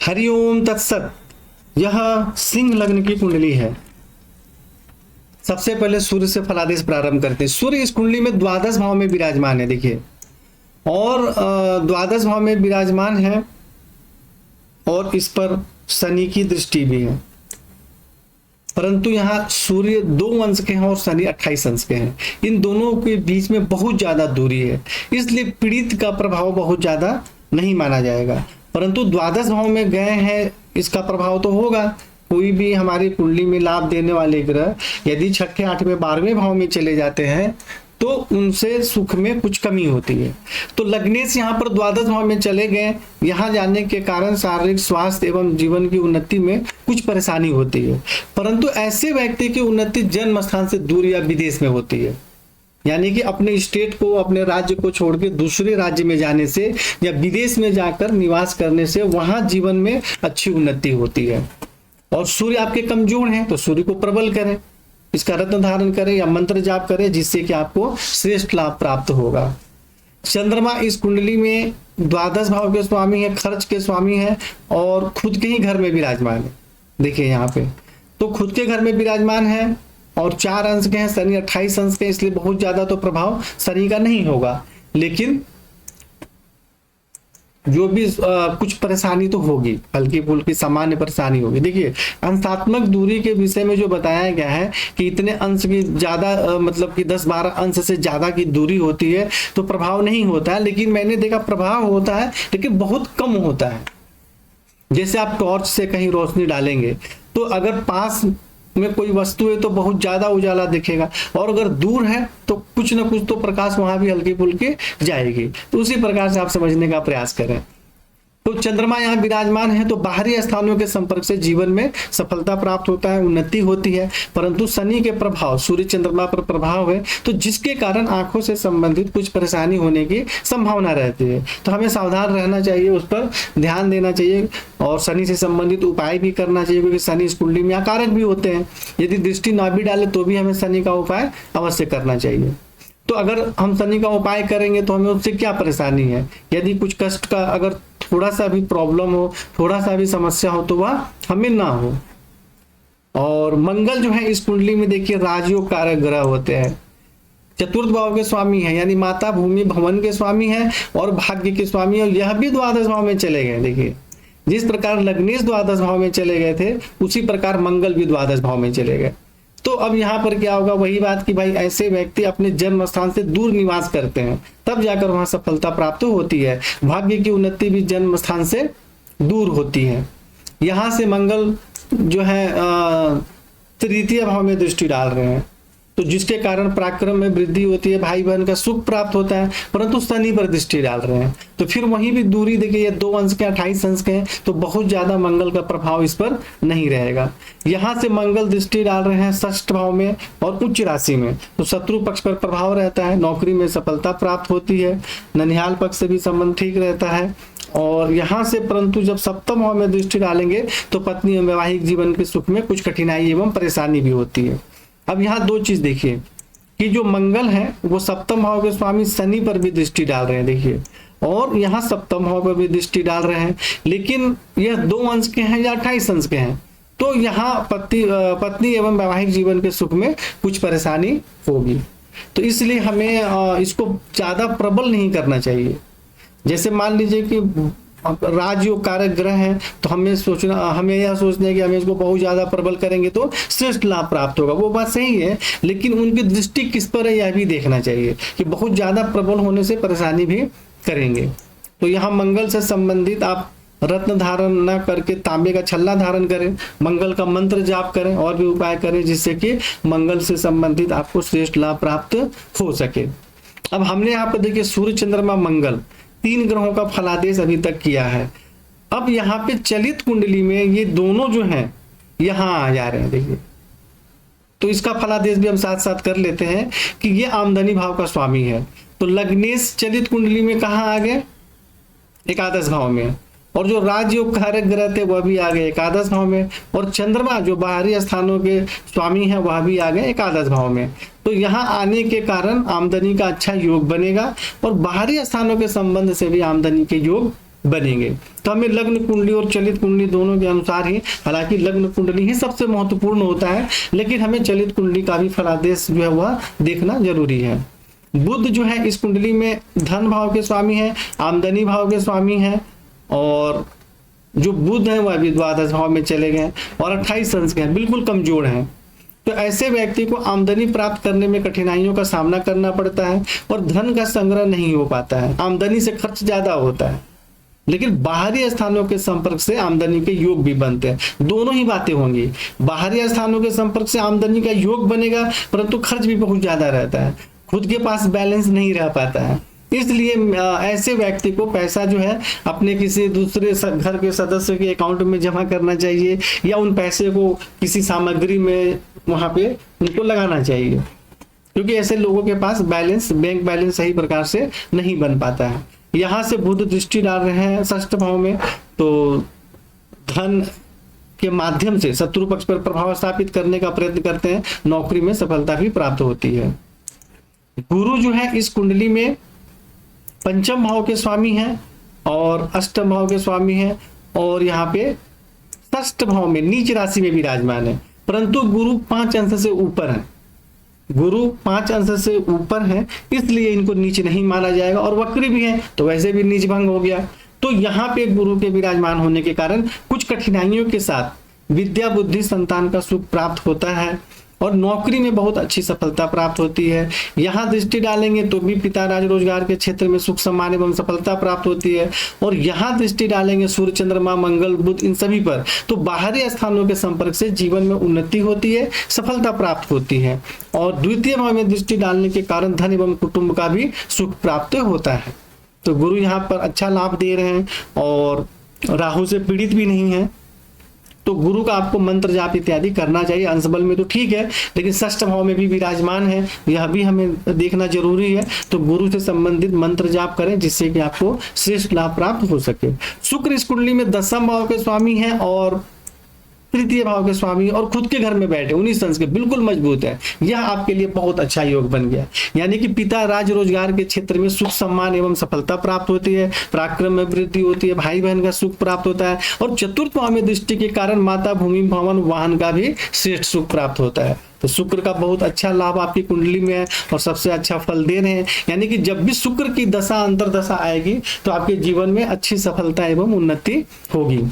हरिओम तत्सत। यह सिंह लग्न की कुंडली है। सबसे पहले सूर्य से फलादेश प्रारंभ करते हैं। सूर्य इस कुंडली में द्वादश भाव में विराजमान है, देखिए, और द्वादश भाव में विराजमान है और इस पर शनि की दृष्टि भी है। परंतु यहाँ सूर्य 2 अंश के हैं और शनि 28 अंश के हैं। इन दोनों के बीच में बहुत ज्यादा दूरी है, इसलिए पीड़ित का प्रभाव बहुत ज्यादा नहीं माना जाएगा। परंतु द्वादश भाव में गए हैं, इसका प्रभाव तो होगा। कोई भी हमारी कुंडली में लाभ देने वाले ग्रह यदि 6ठे 8वें 12वें भाव में चले जाते हैं तो उनसे सुख में कुछ कमी होती है। तो लग्नेश यहाँ पर द्वादश भाव में चले गए, यहाँ जाने के कारण शारीरिक स्वास्थ्य एवं जीवन की उन्नति में कुछ परेशानी होती है। परंतु ऐसे व्यक्ति की उन्नति जन्म स्थान से दूर या विदेश में होती है, यानी कि अपने स्टेट को, अपने राज्य को छोड़ के दूसरे राज्य में जाने से या विदेश में जाकर निवास करने से वहां जीवन में अच्छी उन्नति होती है। और सूर्य आपके कमजोर हैं तो सूर्य को प्रबल करें, इसका रत्न धारण करें या मंत्र जाप करें, जिससे कि आपको श्रेष्ठ लाभ प्राप्त होगा। चंद्रमा इस कुंडली में द्वादश भाव के स्वामी है, खर्च के स्वामी है और खुद के ही घर में विराजमान है। देखिए यहाँ पे तो खुद के घर में विराजमान है और 4 अंश के हैं, शनि 28 अंश के, इसलिए बहुत ज्यादा तो प्रभाव शनि का नहीं होगा। लेकिन जो भी कुछ परेशानी तो होगी, हल्की फुल्की सामान्य परेशानी होगी। देखिए अंशात्मक दूरी के विषय में जो बताया गया है कि इतने अंश की ज्यादा मतलब कि 10-12 अंश से ज्यादा की दूरी होती है तो प्रभाव नहीं होता है। लेकिन मैंने देखा प्रभाव होता है, लेकिन बहुत कम होता है। जैसे आप टॉर्च से कहीं रोशनी डालेंगे तो अगर पास में कोई वस्तु है तो बहुत ज्यादा उजाला दिखेगा, और अगर दूर है तो कुछ ना कुछ तो प्रकाश वहां भी हल्की फुल्की जाएगी। तो उसी प्रकार से आप समझने का प्रयास करें। तो चंद्रमा यहाँ विराजमान है तो बाहरी स्थानों के संपर्क से जीवन में सफलता प्राप्त होता है, उन्नति होती है। परंतु शनि के प्रभाव, सूर्य चंद्रमा पर प्रभाव है तो जिसके कारण आंखों से संबंधित कुछ परेशानी होने की संभावना रहती है। तो हमें सावधान रहना चाहिए, उस पर ध्यान देना चाहिए और शनि से संबंधित उपाय भी करना चाहिए, क्योंकि शनि इस कुंडली में आकारक भी होते हैं। यदि दृष्टि ना भी डाले तो भी हमें शनि का उपाय अवश्य करना चाहिए। तो अगर हम शनि का उपाय करेंगे तो हमें उससे क्या परेशानी है, यदि कुछ कष्ट का अगर थोड़ा सा भी प्रॉब्लम हो, थोड़ा सा भी समस्या हो तो वह हमें ना हो। और मंगल जो है इस कुंडली में देखिए राजयोग कारक ग्रह होते हैं, चतुर्थ भाव के स्वामी है, यानी माता भूमि भवन के स्वामी है और भाग्य के स्वामी है। और यह भी द्वादश भाव में चले गए। देखिए जिस प्रकार लग्नेश द्वादश भाव में चले गए थे उसी प्रकार मंगल भी द्वादश भाव में चले गए। तो अब यहाँ पर क्या होगा, वही बात कि भाई ऐसे व्यक्ति अपने जन्म स्थान से दूर निवास करते हैं, तब जाकर वहां सफलता प्राप्त होती है। भाग्य की उन्नति भी जन्म स्थान से दूर होती है। यहाँ से मंगल जो है तृतीय भाव में दृष्टि डाल रहे हैं, तो जिसके कारण पराक्रम में वृद्धि होती है, भाई बहन का सुख प्राप्त होता है। परंतु शनि पर दृष्टि डाल रहे हैं तो फिर वहीं भी दूरी, देखिए ये 2 अंश के 28 अंश के हैं तो बहुत ज्यादा मंगल का प्रभाव इस पर नहीं रहेगा। यहाँ से मंगल दृष्टि डाल रहे हैं 6ठ भाव में और उच्च राशि में, तो शत्रु पक्ष पर प्रभाव रहता है, नौकरी में सफलता प्राप्त होती है, ननिहाल पक्ष से भी संबंध ठीक रहता है। और यहाँ से परंतु जब 7म भाव में दृष्टि डालेंगे तो पत्नी एवं वैवाहिक जीवन के सुख में कुछ कठिनाई एवं परेशानी भी होती है। अब यहाँ 2 चीज देखिए कि जो मंगल है वो 7म भाव के स्वामी शनि पर भी दृष्टि डाल रहे हैं, देखिए, और यहाँ 7म भाव पर भी दृष्टि डाल रहे हैं। लेकिन यह 2 अंश के हैं या 28 अंश के हैं, तो यहाँ पत्नी एवं वैवाहिक जीवन के सुख में कुछ परेशानी होगी। तो इसलिए हमें इसको ज्यादा प्रबल नहीं करना चाहिए। जैसे मान लीजिए कि राजयोग कारक ग्रह हैं तो हमें यह सोचना है कि हमें इसको बहुत ज्यादा प्रबल करेंगे तो श्रेष्ठ लाभ प्राप्त होगा, वो बात सही है। लेकिन उनकी दृष्टि किस पर है यह भी देखना चाहिए कि बहुत ज्यादा प्रबल होने से परेशानी भी करेंगे। तो यहाँ मंगल से संबंधित आप रत्न धारण न करके तांबे का छल्ला धारण करें, मंगल का मंत्र जाप करें और भी उपाय करें जिससे कि मंगल से संबंधित आपको श्रेष्ठ लाभ प्राप्त हो सके। अब हमने यहाँ पर देखिए सूर्य चंद्रमा मंगल 3 ग्रहों का फलादेश अभी तक किया है। अब यहाँ पे चलित कुंडली में ये दोनों जो हैं यहाँ आ जा रहे हैं, देखिए, तो इसका फलादेश भी हम साथ साथ कर लेते हैं कि ये आमदनी भाव का स्वामी है। तो लग्नेश चलित कुंडली में कहाँ आ गए, एकादश भाव में, और जो राजयोग कारक ग्रह थे वह भी आ गए एकादश भाव में, और चंद्रमा जो बाहरी स्थानों के स्वामी है वह भी आ गए एकादश भाव में। तो यहाँ आने के कारण आमदनी का अच्छा योग बनेगा और बाहरी स्थानों के संबंध से भी आमदनी के योग बनेंगे। तो हमें लग्न कुंडली और चलित कुंडली दोनों के अनुसार ही, हालांकि लग्न कुंडली ही सबसे महत्वपूर्ण होता है, लेकिन हमें चलित कुंडली का भी फलादेश जो है वह देखना जरूरी है। बुध जो है इस कुंडली में धन भाव के स्वामी है, आमदनी भाव के स्वामी है, और जो बुध है वह भी द्वादश भाव में चले गए और 28 अंश के हैं, बिल्कुल कमजोर हैं। तो ऐसे व्यक्ति को आमदनी प्राप्त करने में कठिनाइयों का सामना करना पड़ता है और धन का संग्रह नहीं हो पाता है, आमदनी से खर्च ज्यादा होता है। लेकिन बाहरी स्थानों के संपर्क से आमदनी के योग भी बनते हैं, दोनों ही बातें होंगी। बाहरी स्थानों के संपर्क से आमदनी का योग बनेगा, परंतु खर्च भी बहुत ज्यादा रहता है, खुद के पास बैलेंस नहीं रह पाता है। इसलिए ऐसे व्यक्ति को पैसा जो है अपने किसी दूसरे घर के सदस्य के अकाउंट में जमा करना चाहिए, या उन पैसे को किसी सामग्री में वहां पे उनको लगाना चाहिए, क्योंकि ऐसे लोगों के पास बैलेंस, बैंक बैलेंस सही प्रकार से नहीं बन पाता है। यहाँ से बुध दृष्टि डाल रहे हैं षष्ठ भाव में, तो धन के माध्यम से शत्रु पक्ष पर प्रभाव स्थापित करने का प्रयत्न करते हैं, नौकरी में सफलता भी प्राप्त होती है। गुरु जो है इस कुंडली में पंचम भाव के स्वामी हैं और अष्टम भाव के स्वामी हैं, और यहाँ पे षष्ठ भाव में नीच राशि में विराजमान है, परंतु गुरु 5 अंश से ऊपर है। गुरु 5 अंश से ऊपर है, इसलिए इनको नीच नहीं माना जाएगा, और वक्री भी है तो वैसे भी नीच भंग हो गया। तो यहाँ पे गुरु के विराजमान होने के कारण कुछ कठिनाइयों के साथ विद्या बुद्धि संतान का सुख प्राप्त होता है, और नौकरी में बहुत अच्छी सफलता प्राप्त होती है। यहाँ दृष्टि डालेंगे तो भी पिता राज रोजगार के क्षेत्र में सुख सम्मान एवं सफलता प्राप्त होती है, और यहाँ दृष्टि डालेंगे सूर्य चंद्रमा मंगल बुध इन सभी पर, तो बाहरी स्थानों के संपर्क से जीवन में उन्नति होती है, सफलता प्राप्त होती है। और द्वितीय भाव में दृष्टि डालने के कारण धन एवं कुटुंब का भी सुख प्राप्त होता है। तो गुरु यहाँ पर अच्छा लाभ दे रहे हैं और राहु से पीड़ित भी नहीं है, तो गुरु का आपको मंत्र जाप इत्यादि करना चाहिए। अंश बल में तो ठीक है, लेकिन षष्ठ भाव में भी विराजमान है, यह भी हमें देखना जरूरी है। तो गुरु से संबंधित मंत्र जाप करें, जिससे कि आपको श्रेष्ठ लाभ प्राप्त हो सके। शुक्र इस कुंडली में 10वें भाव के स्वामी हैं और तृतीय भाव के स्वामी, और खुद के घर में बैठे 19 अंश के, बिल्कुल मजबूत है। यह आपके लिए बहुत अच्छा योग बन गया, यानी कि पिता राज रोजगार के क्षेत्र में सुख सम्मान एवं सफलता प्राप्त होती है, पराक्रम में वृद्धि होती है, भाई बहन का सुख प्राप्त होता है, और चतुर्थ भाव में दृष्टि के कारण माता भूमि भवन वाहन का भी श्रेष्ठ सुख प्राप्त होता है। तो शुक्र का बहुत अच्छा लाभ आपकी कुंडली में है और सबसे अच्छा फल दे रहे हैं, यानी कि जब भी शुक्र की दशा अंतरदशा आएगी तो आपके जीवन में अच्छी सफलता एवं उन्नति होगी।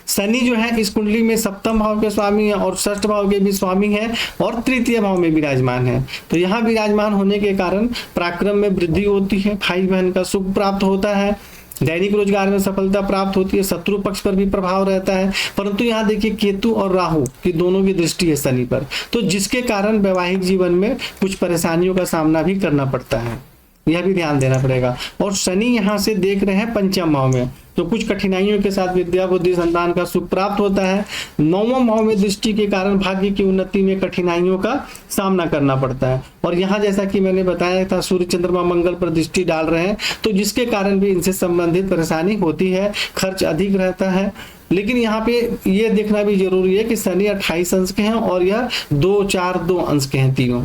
शनि जो है इस कुंडली में 7वें भाव के स्वामी है और षष्ठ भाव के भी स्वामी है, और तृतीय भाव में विराजमान है। तो यहाँ विराजमान होने के कारण पराक्रम में वृद्धि होती है, भाई बहन का सुख प्राप्त होता है, दैनिक रोजगार में सफलता प्राप्त होती है, शत्रु पक्ष पर भी प्रभाव रहता है। परंतु यहाँ देखिए केतु और राहु की दोनों की दृष्टि है शनि पर, तो जिसके कारण वैवाहिक जीवन में कुछ परेशानियों का सामना भी करना पड़ता है, यह भी ध्यान देना पड़ेगा। और शनि यहाँ से देख रहे हैं पंचम भाव में, तो कुछ कठिनाइयों के साथ विद्या बुद्धि संतान का सुख प्राप्त होता है। 9वें भाव में दृष्टि के कारण भाग्य की उन्नति में कठिनाइयों का सामना करना पड़ता है, और यहाँ जैसा कि मैंने बताया था सूर्य चंद्रमा मंगल पर दृष्टि डाल रहे हैं, तो जिसके कारण भी इनसे संबंधित परेशानी होती है, खर्च अधिक रहता है। लेकिन यहाँ पे ये देखना भी जरूरी है कि शनि 28 अंश के हैं और यह 2 4 2 अंश के हैं तीनों,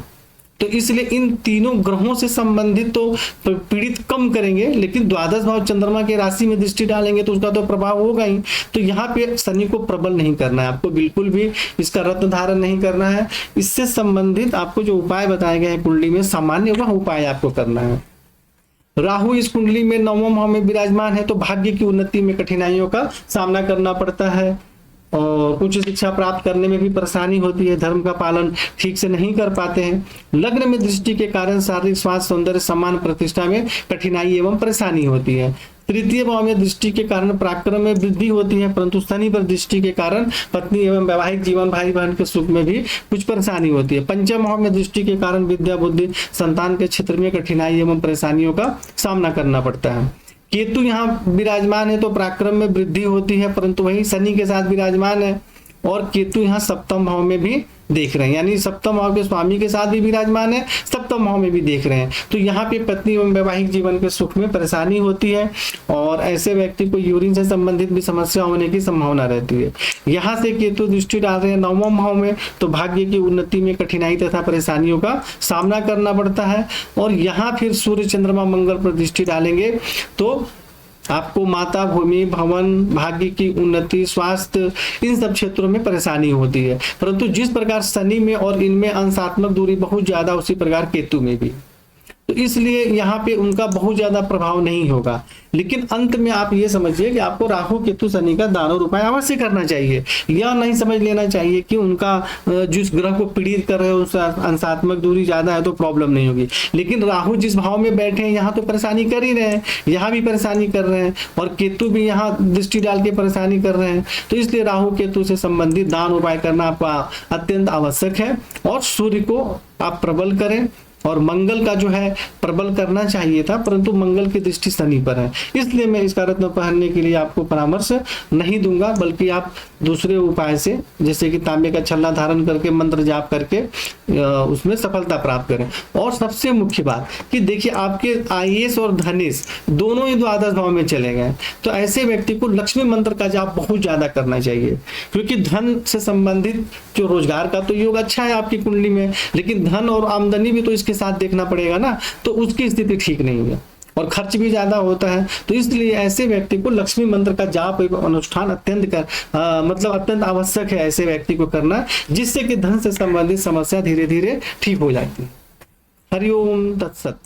तो इसलिए इन तीनों ग्रहों से संबंधित तो पीड़ित कम करेंगे, लेकिन द्वादश भाव चंद्रमा के राशि में दृष्टि डालेंगे तो उसका तो प्रभाव होगा ही। तो यहाँ पे शनि को प्रबल नहीं करना है, आपको बिल्कुल भी इसका रत्न धारण नहीं करना है। इससे संबंधित आपको जो उपाय बताए गए हैं कुंडली में, सामान्य वह उपाय आपको करना है। राहु इस कुंडली में 9वें भाव में विराजमान है, तो भाग्य की उन्नति में कठिनाइयों का सामना करना पड़ता है, और उच्च शिक्षा प्राप्त करने में भी परेशानी होती है, धर्म का पालन ठीक से नहीं कर पाते हैं। लग्न में दृष्टि के कारण शारीरिक स्वास्थ्य सौंदर्य सम्मान प्रतिष्ठा में कठिनाई एवं परेशानी होती है। तृतीय भाव में दृष्टि के कारण पराक्रम में वृद्धि होती है, परंतु शनि पर दृष्टि के कारण पत्नी एवं वैवाहिक जीवन भाई बहन के सुख में भी कुछ परेशानी होती है। पंचम भाव में दृष्टि के कारण विद्या बुद्धि संतान के क्षेत्र में कठिनाई एवं परेशानियों का सामना करना पड़ता है। केतु यहाँ विराजमान है तो पराक्रम में वृद्धि होती है, परंतु वही शनि के साथ विराजमान है, और केतु यहाँ 7वें भाव में भी देख रहे हैं, यानी 7वें भाव के स्वामी के साथ भी विराजमान है, 7वें भाव में भी देख रहे हैं। तो यहाँ पे पत्नी एवं वैवाहिक जीवन के सुख में परेशानी होती है, और ऐसे व्यक्ति को यूरिन से संबंधित भी समस्या होने की संभावना रहती है। यहाँ से केतु दृष्टि डाल रहे हैं 9वें भाव में, तो भाग्य की उन्नति में कठिनाई तथा परेशानियों का सामना करना पड़ता है। और यहाँ फिर सूर्य चंद्रमा मंगल पर दृष्टि डालेंगे तो आपको माता, भूमि, भवन, भाग्य की उन्नति, स्वास्थ्य, इन सब क्षेत्रों में परेशानी होती है। परंतु जिस प्रकार शनि में और इनमें अंशात्मक दूरी बहुत ज्यादा, उसी प्रकार केतु में भी, तो इसलिए यहाँ पे उनका बहुत ज्यादा प्रभाव नहीं होगा। लेकिन अंत में आप ये समझिए कि आपको राहु केतु शनि का दान और उपाय अवश्य करना चाहिए। यह नहीं समझ लेना चाहिए कि उनका जिस ग्रह को पीड़ित कर रहे हो उसका अंशात्मक दूरी ज्यादा है तो प्रॉब्लम नहीं होगी। लेकिन राहु जिस भाव में बैठे हैं यहाँ तो परेशानी कर ही रहे हैं, यहाँ भी परेशानी कर रहे हैं, और केतु भी यहाँ दृष्टि डाल के परेशानी कर रहे हैं। तो इसलिए राहु केतु से संबंधित दान उपाय करना आपका अत्यंत आवश्यक है। और सूर्य को आप प्रबल करें, और मंगल का जो है प्रबल करना चाहिए था, परंतु मंगल की दृष्टि शनि पर है, इसलिए मैं इसका रत्न पहनने के लिए आपको परामर्श नहीं दूंगा, बल्कि आप दूसरे उपाय से, जैसे कि तांबे का छल्ला धारण करके मंत्र जाप करके उसमें सफलता प्राप्त करें। और सबसे मुख्य बात कि देखिए, आपके आईएएस और धनेश दोनों ही द्वादश भाव में चले गए, तो ऐसे व्यक्ति को लक्ष्मी मंत्र का जाप बहुत ज्यादा करना चाहिए, क्योंकि धन से संबंधित जो रोजगार का तो योग अच्छा है आपकी कुंडली में, लेकिन धन और आमदनी भी तो इसके साथ देखना पड़ेगा ना, तो उसकी स्थिति ठीक नहीं है और खर्च भी ज्यादा होता है। तो इसलिए ऐसे व्यक्ति को लक्ष्मी मंत्र का जाप एवं अनुष्ठान अत्यंत आवश्यक है ऐसे व्यक्ति को करना, जिससे कि धन से संबंधित समस्या धीरे धीरे ठीक हो जाती है। हरिओम तत्सत।